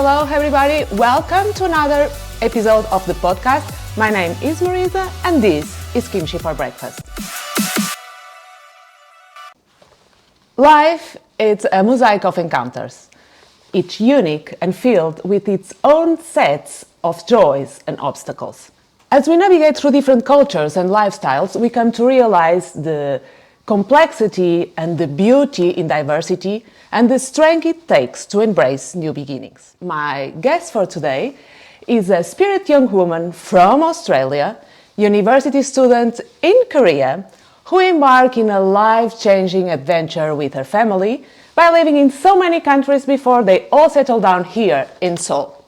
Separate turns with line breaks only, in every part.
Hello everybody, welcome to another episode of the podcast. My name is Marisa and this is Kimchi for Breakfast. Life is a mosaic of encounters, each unique and filled with its own sets of joys and obstacles. As we navigate through different cultures and lifestyles, we come to realize the complexity and the beauty in diversity and the strength it takes to embrace new beginnings. My guest for today is a spirit young woman from Australia, university student in Korea, who embarked in a life-changing adventure with her family by living in so many countries before they all settled down here in Seoul.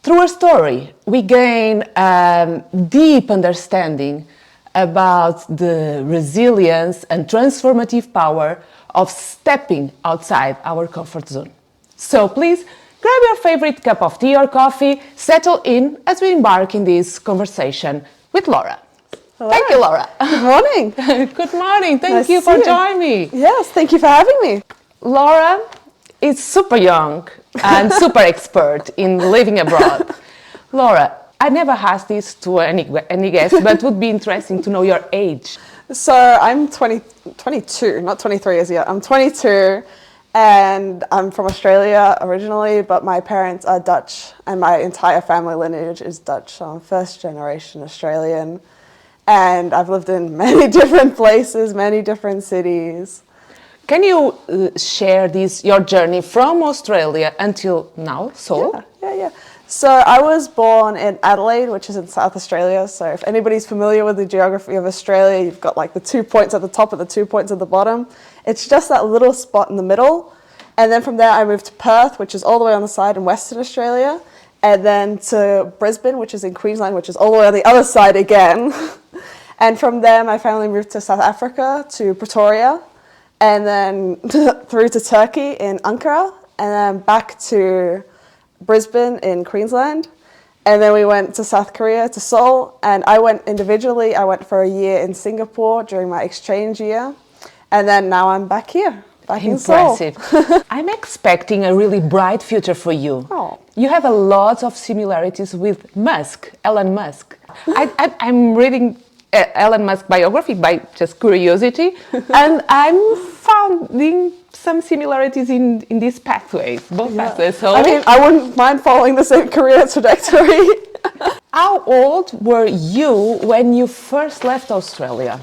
Through her story, we gain a deep understanding about the resilience and transformative power of stepping outside our comfort zone. So please grab your favorite cup of tea or coffee, settle in as we embark in this conversation with Laura.
Hello.
Thank you, Laura.
Good morning.
Good morning. Thank
Nice
you
to
for
see you.
joining me.
Yes, thank you for having me.
Laura is super young and super expert in living abroad. Laura, I never asked this to any guest, but it would be interesting to know your age.
So I'm 22, not 23 as yet. I'm 22 and I'm from Australia originally, but my parents are Dutch and my entire family lineage is Dutch. So I'm first generation Australian and I've lived in many different places, many different cities.
Can you share your journey from Australia until now, Seoul?
Yeah. So I was born in Adelaide, which is in South Australia. So if anybody's familiar with the geography of Australia, you've got like the 2 points at the top and the 2 points at the bottom. It's just that little spot in the middle. And then from there I moved to Perth, which is all the way on the side in Western Australia. And then to Brisbane, which is in Queensland, which is all the way on the other side again. And from there my family moved to South Africa, to Pretoria. And then through to Turkey in Ankara. And then back to Brisbane in Queensland, and then we went to South Korea, to Seoul, and I went individually. I went for a year in Singapore during my exchange year, and then now I'm back here, back in Seoul.
Impressive. I'm expecting a really bright future for you.
Oh.
You have a lot of similarities with Elon Musk. I'm reading Elon Musk biography by just curiosity, and I'm finding some similarities in these pathways, both pathways. So
I mean, I wouldn't mind following the same career trajectory.
how old were you when you first left Australia?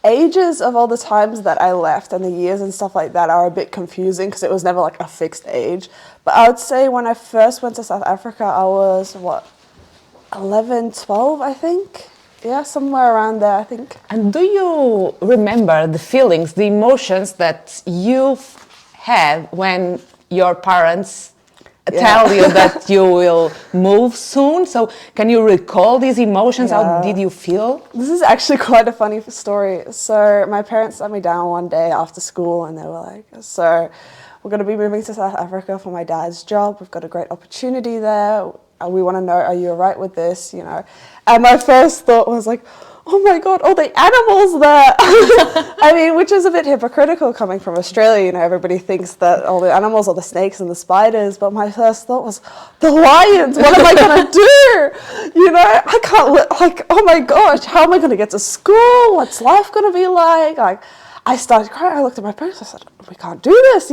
Ages of all the times that I left and the years and stuff like that are a bit confusing because it was never like a fixed age. But I would say when I first went to South Africa, I was, 11, 12, I think? Yeah, somewhere around there, I think.
And do you remember the feelings, the emotions that you had when your parents tell you that you will move soon? So can you recall these emotions?
Yeah.
How did you feel?
This is actually quite a funny story. So my parents sat me down one day after school and they were like, so we're going to be moving to South Africa for my dad's job. We've got a great opportunity there. We want to know, are you all right with this, And my first thought was like, oh my God, all the animals there. I mean, which is a bit hypocritical coming from Australia. Everybody thinks that all the animals are the snakes and the spiders. But my first thought was, the lions, what am I going to do? I can't, oh my gosh, how am I going to get to school? What's life going to be like? I started crying. I looked at my parents. I said, we can't do this,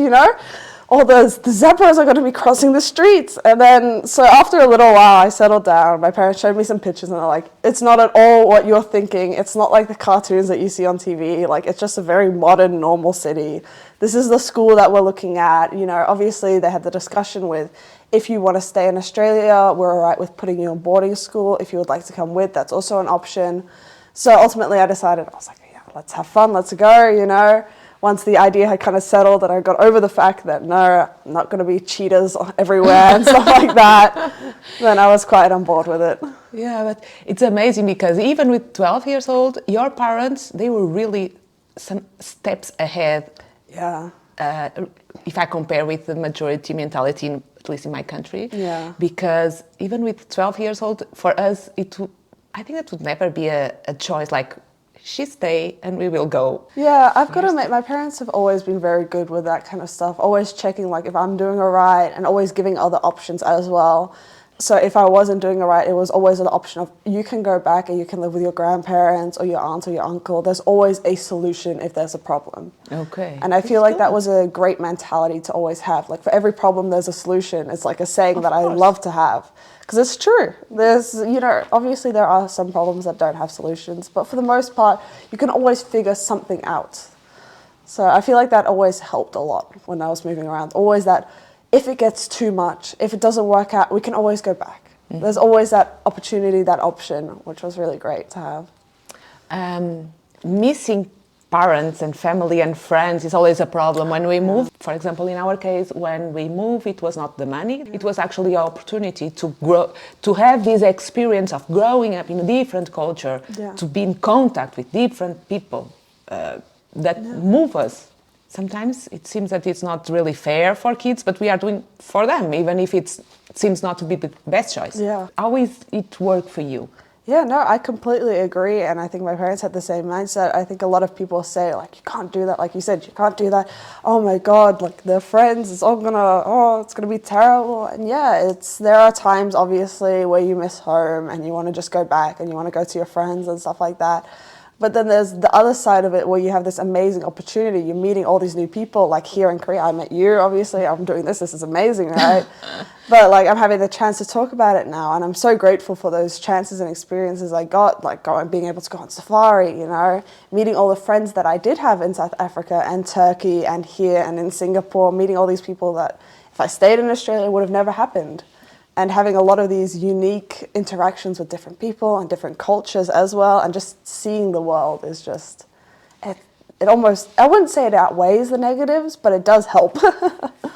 All the zebras are going to be crossing the streets. And then, so after a little while, I settled down. My parents showed me some pictures and they're like, it's not at all what you're thinking. It's not like the cartoons that you see on TV. It's just a very modern, normal city. This is the school that we're looking at. Obviously they had the discussion with, if you want to stay in Australia, we're all right with putting you in boarding school. If you would like to come with, that's also an option. So ultimately I decided, I was like, yeah, let's have fun, let's go, Once the idea had kind of settled and I got over the fact that no, I'm not going to be cheetahs everywhere and stuff like that, then I was quite on board with it.
Yeah, but it's amazing because even with 12 years old, your parents, they were really some steps ahead.
Yeah.
If I compare with the majority mentality, at least in my country.
Yeah.
Because even with 12 years old, for us, I think it would never be a choice like, she stay and we will go.
Yeah, I've got to admit, my parents have always been very good with that kind of stuff, always checking like if I'm doing all right and always giving other options as well. So if I wasn't doing all right, it was always an option of you can go back and you can live with your grandparents or your aunt or your uncle. There's always a solution if there's a problem.
Okay.
And I feel like that was a great mentality to always have. Like for every problem, there's a solution. It's like a saying that I love to have. Because it's true. There's, obviously there are some problems that don't have solutions, but for the most part, you can always figure something out. So I feel like that always helped a lot when I was moving around. Always that if it gets too much, if it doesn't work out, we can always go back. Mm-hmm. There's always that opportunity, that option, which was really great to have.
Missing parents and family and friends is always a problem when we move. For example, in our case, when we move, it was not the money. It was actually an opportunity to grow, to have this experience of growing up in a different culture, to be in contact with different people that move us. Sometimes it seems that it's not really fair for kids, but we are doing for them, even if it seems not to be the best choice.
Yeah.
How is it work for you?
Yeah, no, I completely agree. And I think my parents had the same mindset. I think a lot of people say, like, you can't do that. Like you said, you can't do that. Oh my God, like their friends, it's gonna be terrible. And yeah, there are times obviously where you miss home and you want to just go back and you want to go to your friends and stuff like that. But then there's the other side of it where you have this amazing opportunity. You're meeting all these new people, like here in Korea. I met you, obviously. I'm doing this is amazing, right? But like I'm having the chance to talk about it now, and I'm so grateful for those chances and experiences I got, like being able to go on safari, meeting all the friends that I did have in South Africa and Turkey and here and in Singapore, meeting all these people that if I stayed in Australia would have never happened. And having a lot of these unique interactions with different people and different cultures as well, and just seeing the world is just, it almost, I wouldn't say it outweighs the negatives, but it does help.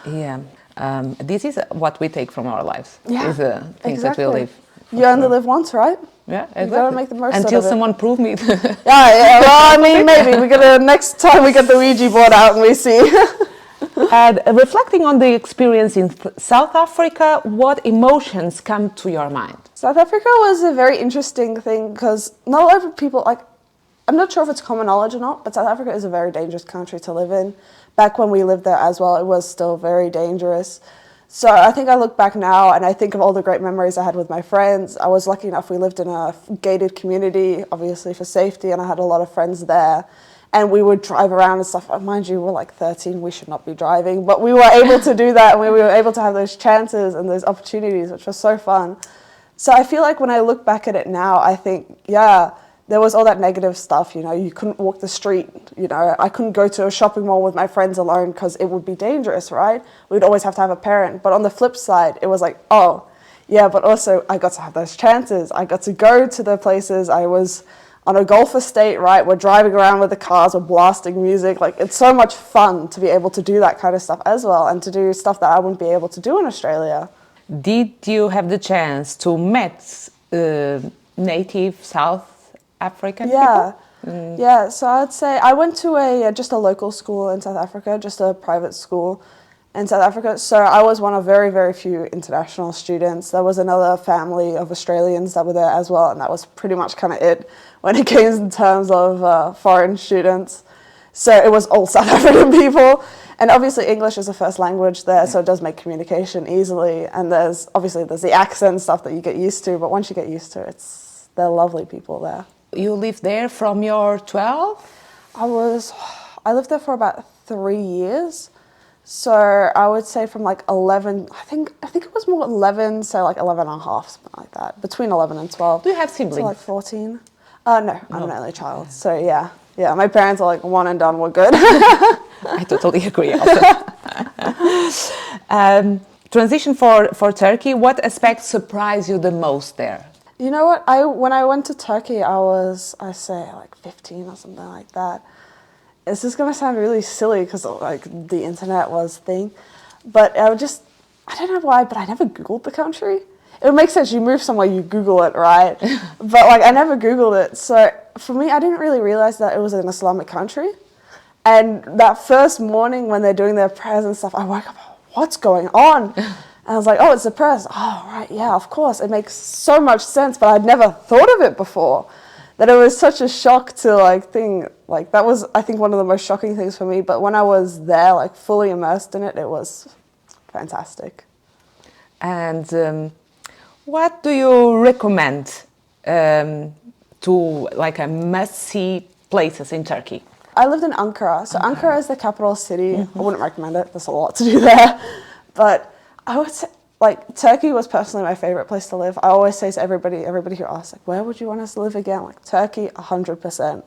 Yeah, this is what we take from our lives.
Yeah,
is the things that we live.
You only live once, right?
Yeah, exactly.
You gotta make the most
until
of it.
someone prove me.
Yeah, well, I mean, maybe we're gonna, next time we get the Ouija board out and we see.
Reflecting on the experience in South Africa, what emotions come to your mind?
South Africa was a very interesting thing because not a lot of people, I'm not sure if it's common knowledge or not, but South Africa is a very dangerous country to live in. Back when we lived there as well, it was still very dangerous. So I think I look back now and I think of all the great memories I had with my friends. I was lucky enough, we lived in a gated community, obviously for safety, and I had a lot of friends there. And we would drive around and stuff. Mind you, we're like 13, we should not be driving. But we were able to do that, and we were able to have those chances and those opportunities, which was so fun. So I feel like when I look back at it now, I think, yeah, there was all that negative stuff. You couldn't walk the street. I couldn't go to a shopping mall with my friends alone because it would be dangerous, right? We'd always have to have a parent. But on the flip side, it was like, oh, yeah, but also I got to have those chances. I got to go to the places. I was on a golf estate, right? We're driving around with the cars, we're blasting music. Like, it's so much fun to be able to do that kind of stuff as well, and to do stuff that I wouldn't be able to do in Australia.
Did you have the chance to meet native South African people?
Yeah, so I'd say I went to just a local school in South Africa, just a private school in South Africa. So I was one of very, very few international students. There was another family of Australians that were there as well, and that was pretty much kind of it when it came in terms of foreign students. So it was all South African people. And obviously English is a first language there, so it does make communication easily. And there's the accent stuff that you get used to, but once you get used to it, they're lovely people there.
You lived there from your 12?
I lived there for about 3 years. So I would say from like 11, I think it was more 11, so like 11 and a half, something like that. Between 11 and 12.
Do you have siblings?
So like 14. No, I'm an only child. So yeah, my parents are like one and done, we're good.
I totally agree also. Transition for Turkey, what aspects surprised you the most there?
You know what, when I went to Turkey, I say like 15 or something like that. It's just going to sound really silly because like the internet was thing, but I don't know why, but I never Googled the country. It would make sense, you move somewhere, you Google it, right? But like I never Googled it. So for me, I didn't really realize that it was an Islamic country. And that first morning when they're doing their prayers and stuff, I woke up, what's going on? And I was like, oh, it's the prayers. Oh, right, yeah, of course. It makes so much sense, but I'd never thought of it before. that it was such a shock to like think, like that was, I think, one of the most shocking things for me. But when I was there, like fully immersed in it, it was fantastic.
And what do you recommend to like a must-see places in Turkey?
I lived in Ankara. So Ankara is the capital city. I wouldn't recommend it. There's a lot to do there. But I would say, like, Turkey was personally my favorite place to live. I always say to everybody who asks, like, where would you want us to live again? Like, Turkey, 100%.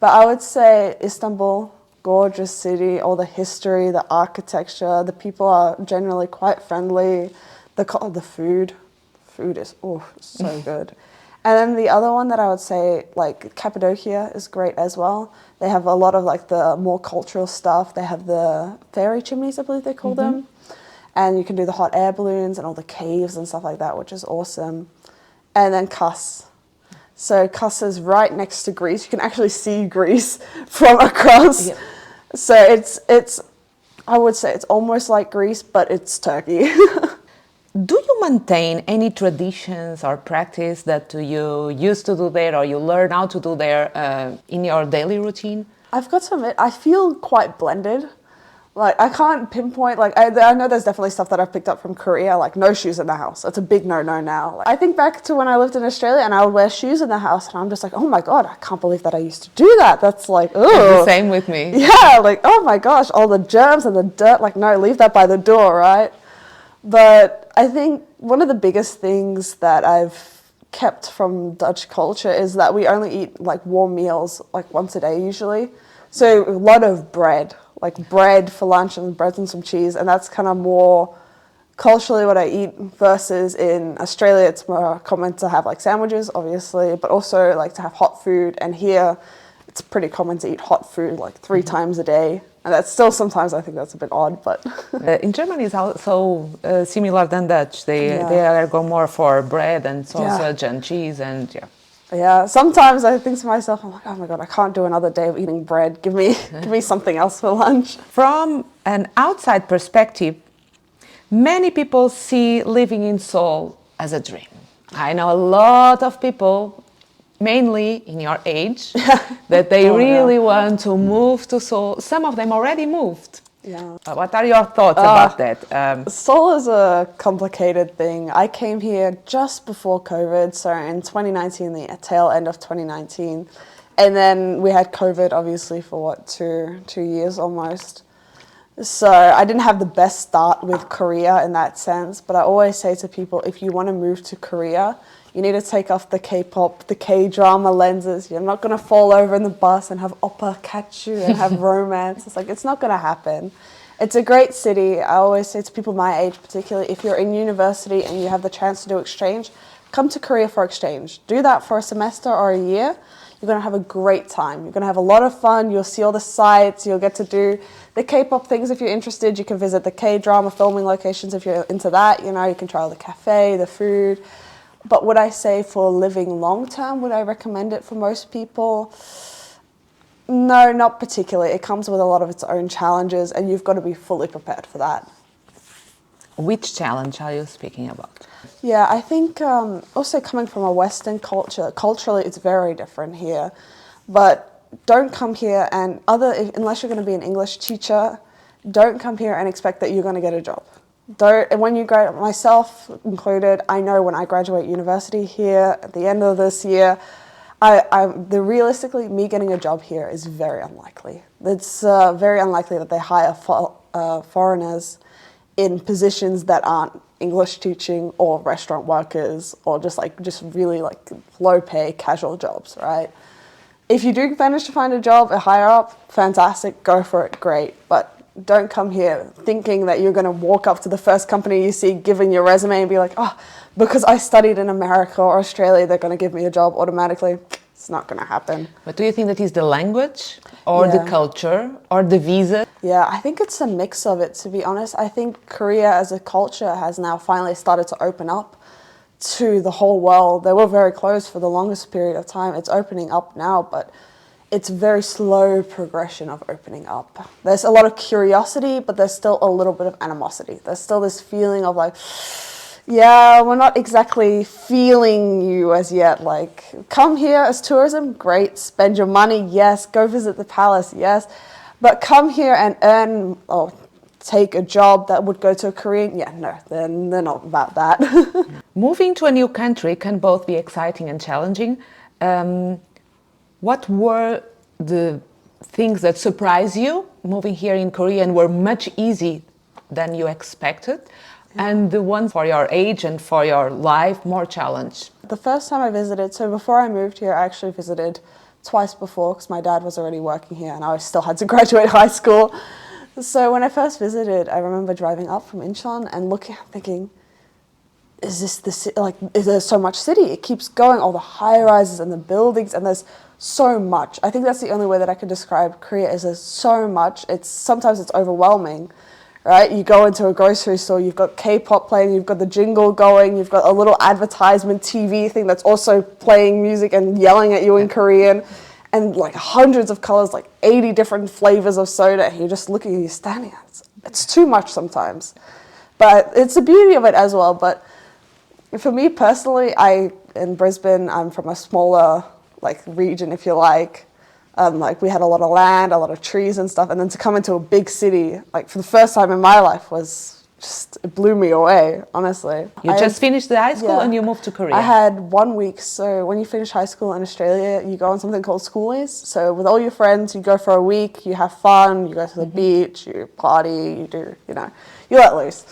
But I would say Istanbul, gorgeous city, all the history, the architecture, the people are generally quite friendly. The food is, so good. And then the other one that I would say, like, Cappadocia is great as well. They have a lot of, like, the more cultural stuff. They have the fairy chimneys, I believe they call them. And you can do the hot air balloons and all the caves and stuff like that, which is awesome. And then Kos. So Kos is right next to Greece. You can actually see Greece from across. Yeah. So it's I would say it's almost like Greece, but it's Turkey.
Do you maintain any traditions or practice that you used to do there or you learn how to do there in your daily routine?
I've got to admit, I feel quite blended. Like, I can't pinpoint, like, I know there's definitely stuff that I've picked up from Korea, like no shoes in the house. It's a big no-no now. Like, I think back to when I lived in Australia and I would wear shoes in the house and I'm just like, oh my God, I can't believe that I used to do that. That's like, oh.
It's the same with me.
Yeah, like, oh my gosh, all the germs and the dirt, like, no, leave that by the door, right? But I think one of the biggest things that I've kept from Dutch culture is that we only eat like warm meals like once a day usually. So a lot of bread, like bread for lunch and bread and some cheese, and that's kind of more culturally what I eat versus in Australia it's more common to have like sandwiches obviously, but also like to have hot food, and here it's pretty common to eat hot food like 3 times a day. And that's still sometimes I think that's a bit odd, but...
in Germany it's also similar than Dutch. They go more for bread and sausage and cheese and
Yeah, sometimes I think to myself, I'm like, oh my God, I can't do another day of eating bread. Give me something else for lunch.
From an outside perspective, many people see living in Seoul as a dream. I know a lot of people, mainly in your age, that they really want to move to Seoul. Some of them already moved.
Yeah.
What are your thoughts about that?
Seoul is a complicated thing. I came here just before COVID, so in 2019, the tail end of 2019. And then we had COVID, obviously, for what, two years almost. So I didn't have the best start with Korea in that sense, but I always say to people, if you want to move to Korea, you need to take off the K-pop, the K-drama lenses. You're not going to fall over in the bus and have oppa catch you and have romance. It's like, it's not going to happen. It's a great city. I always say to people my age particularly, if you're in university and you have the chance to do exchange, come to Korea for exchange. Do that for a semester or a year. You're going to have a great time. You're going to have a lot of fun. You'll see all the sights. You'll get to do the K-pop things if you're interested. You can visit the K-drama filming locations if you're into that. You know, you can try all the cafe, the food. But would I say for living long term, would I recommend it for most people? No, not particularly. It comes with a lot of its own challenges and you've got to be fully prepared for that.
Which challenge are you speaking about?
Yeah, I think also coming from a Western culture, culturally it's very different here. But don't come here and unless you're going to be an English teacher, don't come here and expect that you're going to get a job. And when you graduate, myself included, I know when I graduate university here at the end of this year, realistically, me getting a job here is very unlikely. It's very unlikely that they hire foreigners in positions that aren't English teaching or restaurant workers or just really low pay casual jobs, right? If you do manage to find a job higher up, fantastic, go for it, great. But don't come here thinking that you're going to walk up to the first company you see, giving your resume and be like, oh, because I studied in America or Australia, they're going to give me a job automatically. It's not going to happen.
But do you think that is the language or the culture or the visa?
Yeah, I think it's a mix of it, to be honest. I think Korea as a culture has now finally started to open up to the whole world. They were very closed for the longest period of time. It's opening up now, but it's a very slow progression of opening up. There's a lot of curiosity, but there's still a little bit of animosity. There's still this feeling of like, Yeah, we're not exactly feeling you as yet. Like, come here as tourism, great. Spend your money, yes. Go visit the palace, yes. But come here and earn or take a job that would go to a Korean, yeah, no, they're not about that.
Moving to a new country can both be exciting and challenging. What were the things that surprised you moving here in Korea and were much easier than you expected? And the ones for your age and for your life more challenged?
The first time I visited, so before I moved here, I actually visited twice before because my dad was already working here and I still had to graduate high school. So when I first visited, I remember driving up from Incheon and looking, thinking, is this the city? Like, is there so much city? It keeps going, all the high rises and the buildings, and there's so much. I think that's the only way that I can describe Korea is there's so much. Sometimes it's overwhelming, right? You go into a grocery store, you've got K-pop playing, you've got the jingle going, you've got a little advertisement TV thing that's also playing music and yelling at you in Korean, and like hundreds of colors, like 80 different flavors of soda, and you're just looking and you're standing at it. It's too much sometimes. But it's the beauty of it as well. But for me personally, in Brisbane, I'm from a smaller like region, if you like. Like we had a lot of land, a lot of trees and stuff, and then to come into a big city, like for the first time in my life, it blew me away, honestly.
You just finished the high school and you moved to Korea.
I had 1 week, so when you finish high school in Australia, you go on something called schoolies. So with all your friends, you go for a week, you have fun, you go to the beach, you party, you let loose.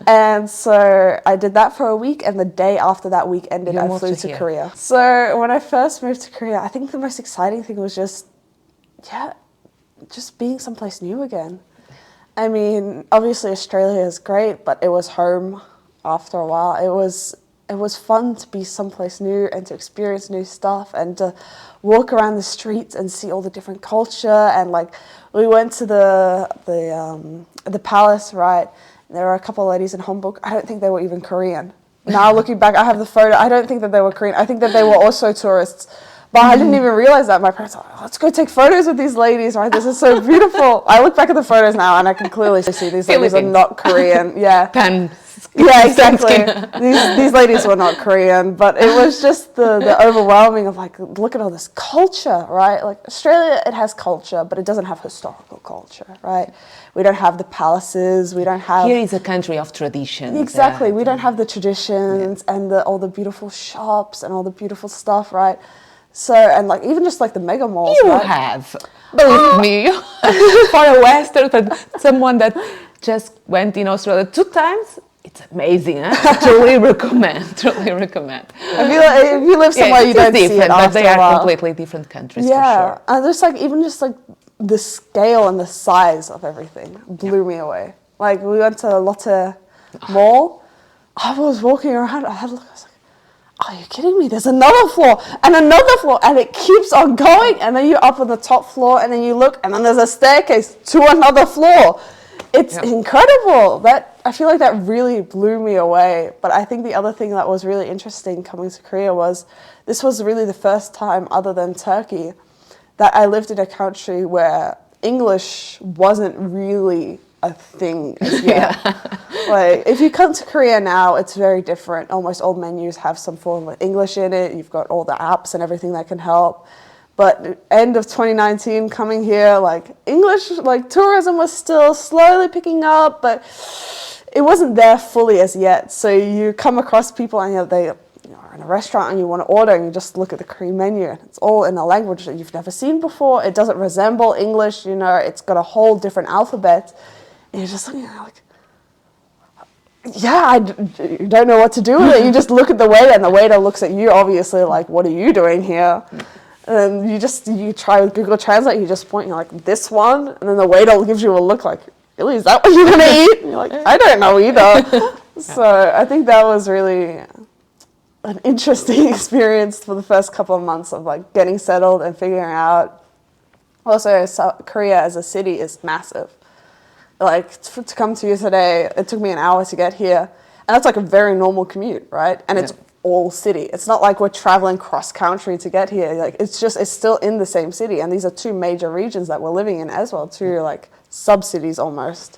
And so I did that for a week, and the day after that week ended, I flew to Korea. So when I first moved to Korea, I think the most exciting thing was just being someplace new again. I mean, obviously Australia is great, but it was home after a while. It was fun to be someplace new and to experience new stuff and to walk around the streets and see all the different culture. And like, we went to the palace, right? There were a couple of ladies in Homburg. I don't think they were even Korean. Now looking back, I have the photo. I don't think that they were Korean. I think that they were also tourists. But I didn't even realize that. My parents were like, let's go take photos with these ladies, right? This is so beautiful. I look back at the photos now and I can clearly see these ladies are not Korean. Yeah. Yeah, exactly. These ladies were not Korean, but it was just the overwhelming of like, look at all this culture, right? Like Australia, it has culture, but it doesn't have historical culture, right? We don't have the palaces. We don't have...
Here is a country of traditions.
Exactly. We don't have the traditions and all the beautiful shops and all the beautiful stuff, right? So, and like, even just like the mega malls,
you
right?
have, believe me, for a Western, someone that just went in Australia 2 times, it's amazing, huh? Truly recommend.
I feel like if you live somewhere, you don't see it
but they
after a while.
are completely different countries,
yeah,
for sure.
and there's like, even just like the scale and the size of everything blew me away. Like, we went to Lotte Mall, I was walking around, I was like, are you kidding me? There's another floor and another floor, and it keeps on going. And then you're up on the top floor, and then you look, and then there's a staircase to another floor. It's incredible. I feel like that really blew me away. But I think the other thing that was really interesting coming to Korea was this was really the first time, other than Turkey, that I lived in a country where English wasn't really a thing as yet. Like, if you come to Korea now, it's very different. Almost all menus have some form of English in it. You've got all the apps and everything that can help. But end of 2019, coming here, like, English, like, tourism was still slowly picking up, but it wasn't there fully as yet. So you come across people and they are in a restaurant and you want to order, and you just look at the Korean menu, and it's all in a language that you've never seen before. It doesn't resemble English, it's got a whole different alphabet. And you're just looking at it like, you don't know what to do with it. You just look at the waiter, and the waiter looks at you, obviously, like, what are you doing here? And you try with Google Translate, you just point, you're like, this one? And then the waiter gives you a look like, really, is that what you want to eat? And you're like, I don't know either. So I think that was really an interesting experience for the first couple of months of like getting settled and figuring out. Also, Korea as a city is massive. Like, to come to you today, it took me an hour to get here. And that's like a very normal commute, right? And it's all city. It's not like we're traveling cross country to get here. Like, it's still in the same city. And these are 2 major regions that we're living in as well, 2 like sub-cities almost.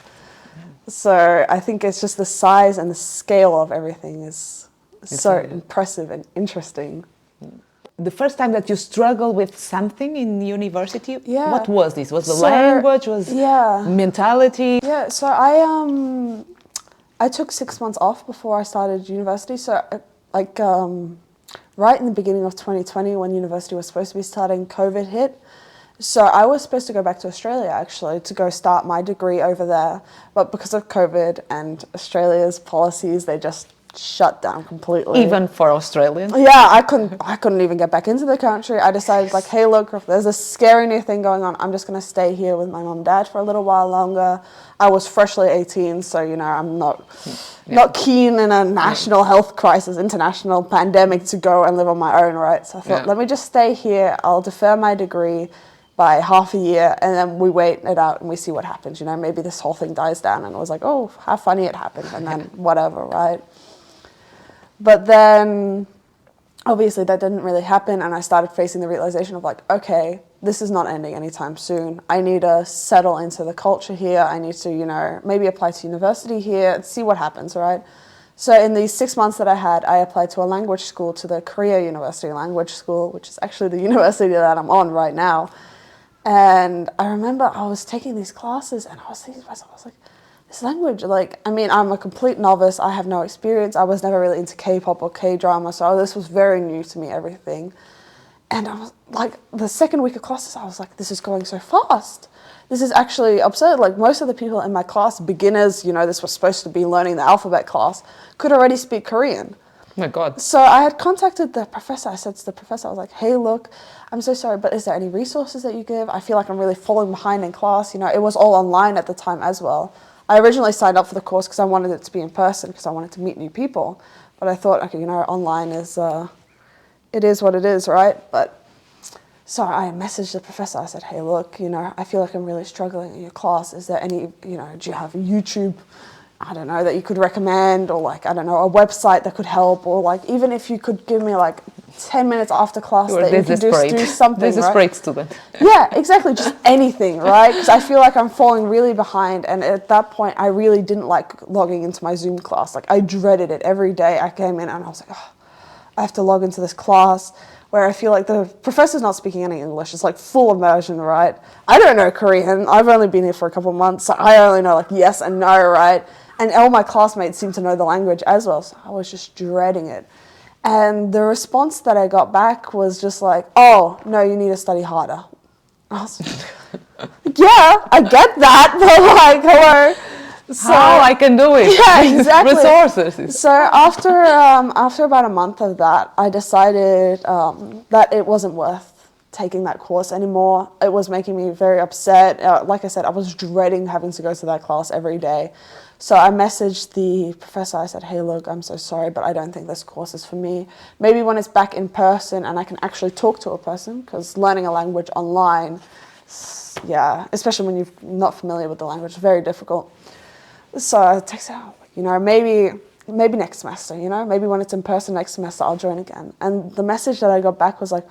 So I think it's just the size and the scale of everything is so impressive and interesting.
The first time that you struggle with something in university,
Yeah.
what was this? Was the language? Was mentality?
Yeah, so I took 6 months off before I started university. So like right in the beginning of 2020 when university was supposed to be starting, COVID hit. So I was supposed to go back to Australia actually to go start my degree over there. But because of COVID and Australia's policies, they just shut down completely.
Even for Australians?
Yeah, I couldn't even get back into the country. I decided like, hey, look, there's a scary new thing going on. I'm just going to stay here with my mum and dad for a little while longer. I was freshly 18, so, you know, I'm not keen in a national health crisis, international pandemic to go and live on my own, right? So I thought, let me just stay here. I'll defer my degree by half a year, and then we wait it out and we see what happens. You know, maybe this whole thing dies down. And it was like, oh, how funny it happened, and then whatever, right? But then, obviously, that didn't really happen, and I started facing the realization of like, okay, this is not ending anytime soon. I need to settle into the culture here. I need to, you know, maybe apply to university here, see what happens, right? So in these 6 months that I had, I applied to a language school, to the Korea University Language School, which is actually the university that I'm on right now. And I remember I was taking these classes, and I was thinking to myself, I was like, this language, like, I mean, I'm a complete novice. I have no experience. I was never really into K-pop or K-drama, so this was very new to me, everything. And I was like, the second week of classes, I was like, this is going so fast. This is actually absurd. Like, most of the people in my class, beginners, you know, this was supposed to be learning the alphabet class, could already speak Korean.
Oh my God.
So I had contacted the professor. I said to the professor, I was like, hey, look, I'm so sorry, but is there any resources that you give? I feel like I'm really falling behind in class. You know, it was all online at the time as well. I originally signed up for the course because I wanted it to be in person, because I wanted to meet new people. But I thought, okay, you know, online is, it is what it is, right? But so I messaged the professor. I said, hey, look, you know, I feel like I'm really struggling in your class. Is there any, you know, do you have YouTube, I don't know, that you could recommend, or like, I don't know, a website that could help, or like, even if you could give me like 10 minutes after class that you could just do something,
This is great student.
Yeah, exactly, just anything, right? Because I feel like I'm falling really behind, and at that point, I really didn't like logging into my Zoom class. Like, I dreaded it every day. I came in and I was like, oh, I have to log into this class where I feel like the professor's not speaking any English. It's like full immersion, right? I don't know Korean. I've only been here for a couple of months, so I only know like yes and no, right? And all my classmates seem to know the language as well, so I was just dreading it. And the response that I got back was just like, oh, no, you need to study harder. I was like, yeah, I get that, but like, hello.
So, how I can do it?
Yeah, exactly.
Resources.
So after about a month of that, I decided that it wasn't worth taking that course anymore. It was making me very upset. Like I said, I was dreading having to go to that class every day. So I messaged the professor. I said, hey, look, I'm so sorry, but I don't think this course is for me. Maybe when it's back in person and I can actually talk to a person, because learning a language online, yeah, especially when you're not familiar with the language, is very difficult. So I texted out, you know, maybe next semester, you know, maybe when it's in person next semester, I'll join again. And the message that I got back was like,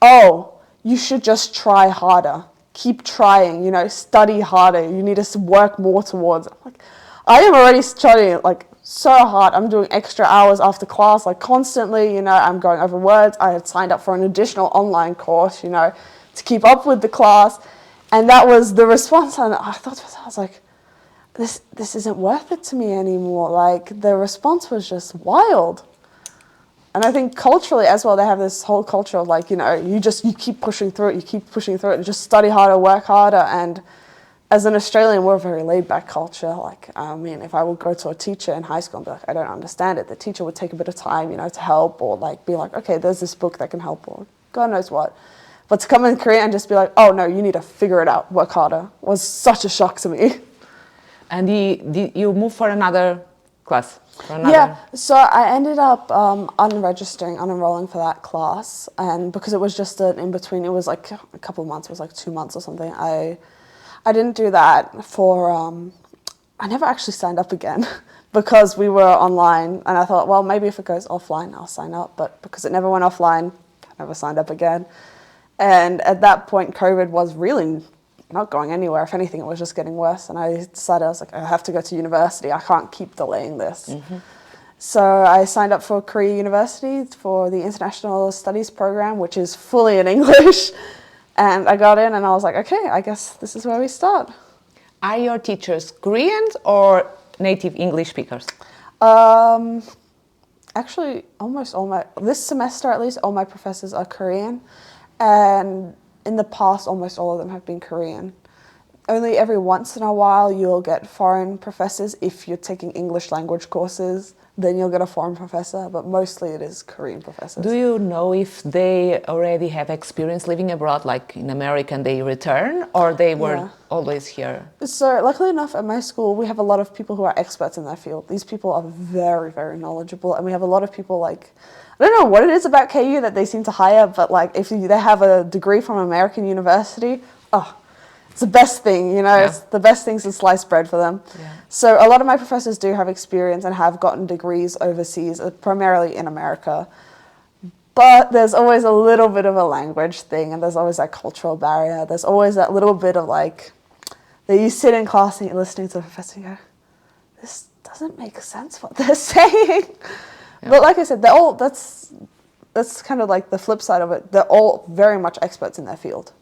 oh, you should just try harder. Keep trying, you know, study harder. You need to work more towards it. I'm like, I am already studying like so hard. I'm doing extra hours after class, like constantly, you know, I'm going over words. I had signed up for an additional online course, you know, to keep up with the class. And that was the response. And I thought to myself, I was like, this isn't worth it to me anymore. Like, the response was just wild. And I think culturally as well, they have this whole culture of like, you know, you keep pushing through it, and just study harder, work harder. And as an Australian, we're a very laid-back culture. Like, I mean, if I would go to a teacher in high school and be like, I don't understand it, the teacher would take a bit of time, you know, to help, or like be like, okay, there's this book that can help, or God knows what. But to come in Korea and just be like, oh no, you need to figure it out, work harder, was such a shock to me.
And you moved for another class?
Yeah, so I ended up unenrolling for that class, and because it was just an in-between, it was like a couple of months, it was like 2 months or something, I didn't do that for, I never actually signed up again because we were online, and I thought, well, maybe if it goes offline, I'll sign up, but because it never went offline, I never signed up again. And at that point, COVID was really not going anywhere. If anything, it was just getting worse. And I decided, I was like, I have to go to university. I can't keep delaying this. So I signed up for Korea University for the International Studies program, which is fully in English. And I got in and I was like, okay, I guess this is where we start.
Are your teachers Koreans or native English speakers?
Actually, this semester at least, all my professors are Korean. And in the past, almost all of them have been Korean. Only every once in a while you'll get foreign professors. If you're taking English language courses, then you'll get a foreign professor, but mostly it is Korean professors.
Do you know if they already have experience living abroad, like in America, and they return, or they were always here?
So luckily enough, at my school, we have a lot of people who are experts in their field. These people are very, very knowledgeable, and we have a lot of people like, I don't know what it is about KU that they seem to hire, but like if they have a degree from an American university, it's the best thing, you know, it's the best thing since sliced bread for them. So a lot of my professors do have experience and have gotten degrees overseas, primarily in America. But there's always a little bit of a language thing, and there's always that cultural barrier. There's always that little bit of like, that you sit in class and you're listening to the professor and you go, this doesn't make sense what they're saying. But like I said, they're all, that's kind of like the flip side of it. They're all very much experts in their field.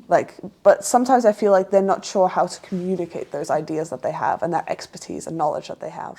Like, but sometimes I feel like they're not sure how to communicate those ideas that they have and that expertise and knowledge that they have.